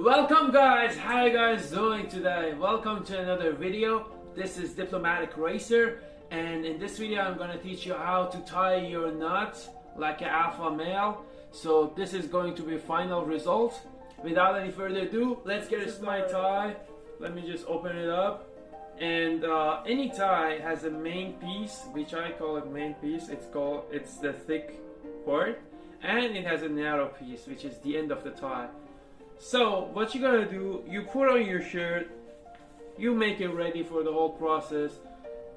Welcome guys, how you guys doing today? Welcome to another video. This is Diplomatic Racer, and in this video I'm going to teach you how to tie your knot like an alpha male. So this is going to be final result. Without any further ado, let's get into my tie. Let me just open it up. And any tie has a main piece, which I call it main piece. It's the thick part, and it has a narrow piece, which is the end of the tie. So what you gotta do, you put on your shirt, you make it ready for the whole process.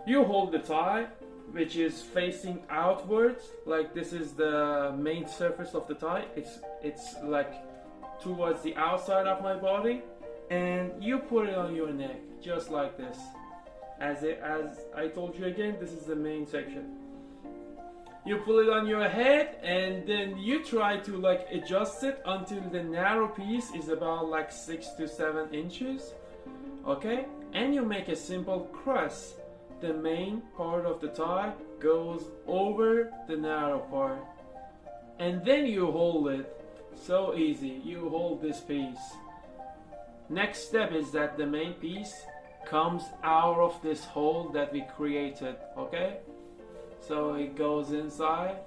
You hold the tie, which is facing outwards, like this is the main surface of the tie. It's like towards the outside of my body, and you put it on your neck, just like this. As I told you again, this is the main section. You pull it on your head, and then you try to like adjust it until the narrow piece is about like 6 to 7 inches. Okay, and you make a simple cross. The main part of the tie goes over the narrow part, and then you hold it. So easy, you hold this piece. Next step is that the main piece comes out of this hole that we created. Okay, so it goes inside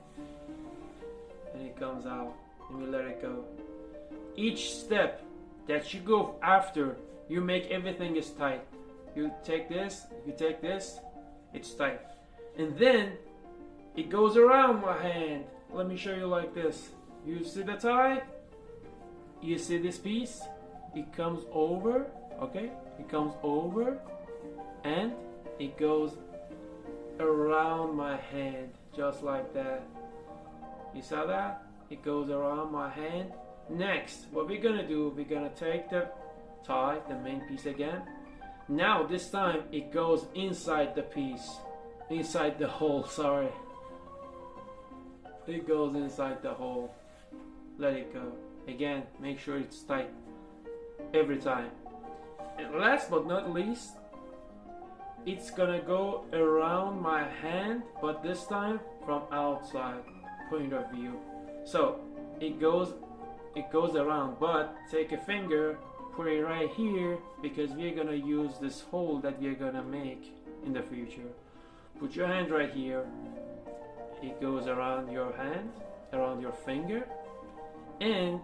and it comes out, and we let it go. Each step that you go after, you make everything is tight. You take this, it's tight. And then it goes around my hand. Let me show you like this. You see the tie? You see this piece? It comes over, okay? It comes over and it goes around my hand, just like that. You saw that? It goes around my hand. Next, what we're gonna do, we're gonna take the tie, the main piece again. Now this time it goes inside the piece, inside the hole, sorry. It goes inside the hole. Let it go. Again, make sure it's tight every time. And last but not least, it's gonna go around my hand, but this time from outside point of view. So it goes around, but take a finger, put it right here, because we're gonna use this hole that we're gonna make in the future. Put your hand right here. It goes around your hand, around your finger, and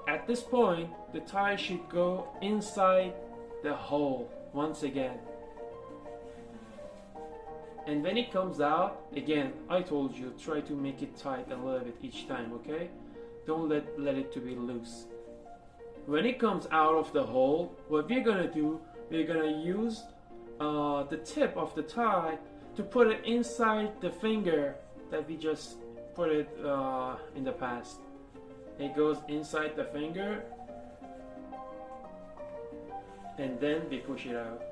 at this point the tie should go inside the hole once again. And when it comes out, again, I told you, try to make it tight a little bit each time, okay? Don't let it to be loose. When it comes out of the hole, what we're gonna do, we're gonna use the tip of the tie to put it inside the finger that we just put it in the past. It goes inside the finger, and then we push it out.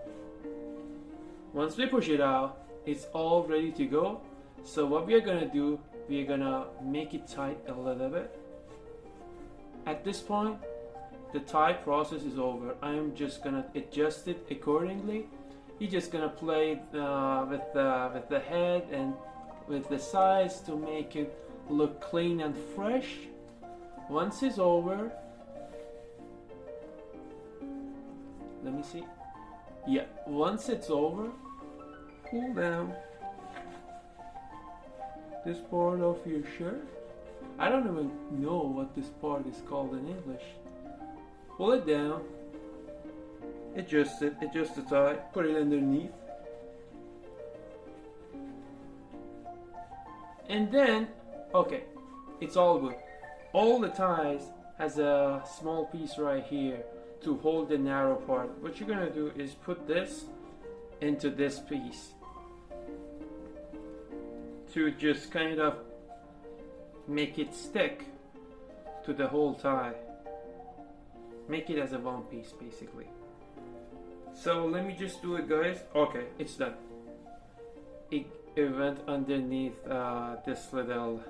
Once we push it out, it's all ready to go. So what we are gonna do, we're gonna make it tight a little bit. At this point, the tie process is over. I'm just gonna adjust it accordingly. You're just gonna play it with the head and with the sides to make it look clean and fresh. Once it's over, let me see. Yeah, once it's over, pull down this part of your shirt. I don't even know what this part is called in English. Pull it down, adjust it, adjust the tie, put it underneath. And then, okay, it's all good. All the ties has a small piece right here to hold the narrow part. What you're gonna do is put this into this piece to just kind of make it stick to the whole tie. Make it as a one piece basically. So let me just do it, guys. Okay, it's done. It went underneath this little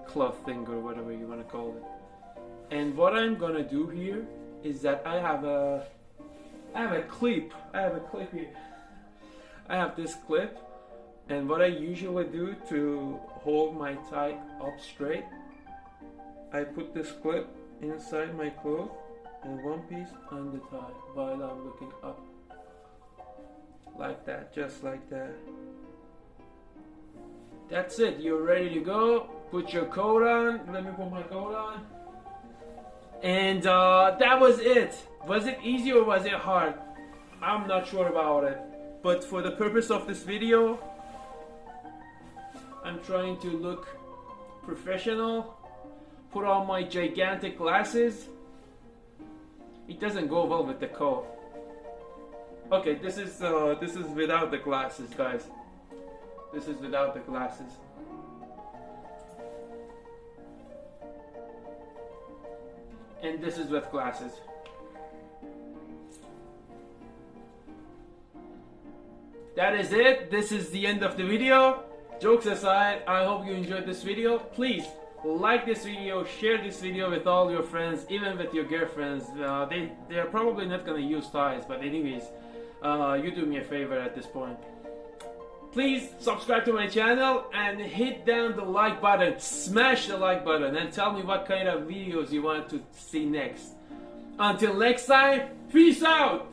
cloth thing or whatever you want to call it. And what I'm gonna do here is that I have a clip here. I have this clip, and what I usually do to hold my tie up straight, I put this clip inside my clothes and one piece on the tie while I'm looking up. Like that, just like that. That's it, you're ready to go. Put your coat on. Let me put my coat on. And that was it. Was it easy or was it hard? I'm not sure about it. But for the purpose of this video, I'm trying to look professional. Put on my gigantic glasses. It doesn't go well with the coat. Okay, this is without the glasses, guys. This is without the glasses. And this is with glasses. That is it. This is the end of the video. Jokes aside, I hope you enjoyed this video. Please like this video, share this video with all your friends, even with your girlfriends. They're probably not gonna use ties, but anyways, you do me a favor at this point. Please subscribe to my channel and hit down the like button. Smash the like button and tell me what kind of videos you want to see next. Until next time, peace out!